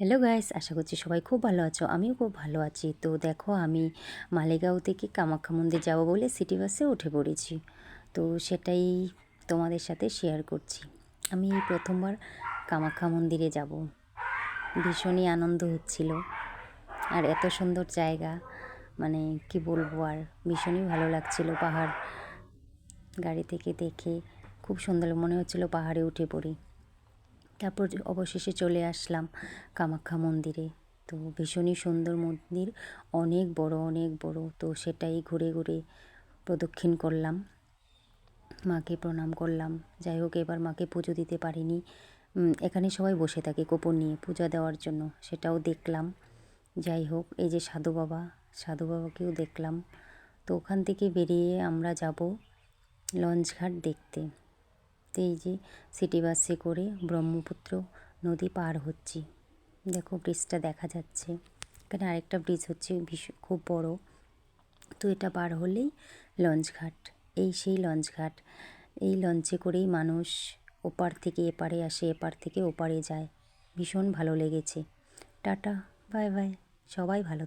Hello guys, আশা করছি সবাই খুব ভালো আছো। আমিও খুব ভালো আছি। তো দেখো, আমি মালেগাঁও থেকে কামাখ্যা মন্দির যাব বলে সিটি বাসে উঠে পড়েছি। তো সেটাই তোমাদের সাথে শেয়ার করছি। আমি এই প্রথমবার কামাখ্যা মন্দিরে যাব, ভীষণই আনন্দ হচ্ছিল। আর এত সুন্দর জায়গা, মানে কি বলবো, আর ভীষণই ভালো লাগছিল। পাহাড় গাড়ি থেকে দেখে খুব সুন্দর মনে হচ্ছিল, পাহাড়ে উঠে পড়ি। তারপর অবশেষে চলে আসলাম কামাখ্যা মন্দিরে। তো ভীষণই সুন্দর মন্দির, অনেক বড় অনেক বড়। তো সেটাই ঘুরে ঘুরে প্রদক্ষিণ করলাম, মাকে প্রণাম করলাম। যাই হোক, এবার মাকে পুজো দিতে পারিনি। এখানে সবাই বসে থাকে কুপন নিয়ে পূজা দেওয়ার জন্য, সেটাও দেখলাম। যাই হোক, এই যে সাধু বাবাকেও দেখলাম। তো ওখান থেকে বেরিয়ে আমরা যাব লঞ্চঘাট দেখতে। তো এই যে সিটি বাসে করে ব্রহ্মপুত্র নদী পার হচ্ছি। দেখো, ব্রিজটা দেখা যাচ্ছে। এখানে আরেকটা ব্রিজ হচ্ছে, খুব বড়। তো এটা পার হলেই লঞ্চঘাট। এই সেই লঞ্চঘাট। এই লঞ্চে করেই মানুষ ওপার থেকে এপারে আসে, এপার থেকে ওপারে যায়। ভীষণ ভালো লেগেছে। টাটা, বাই বাই, সবাই ভালো।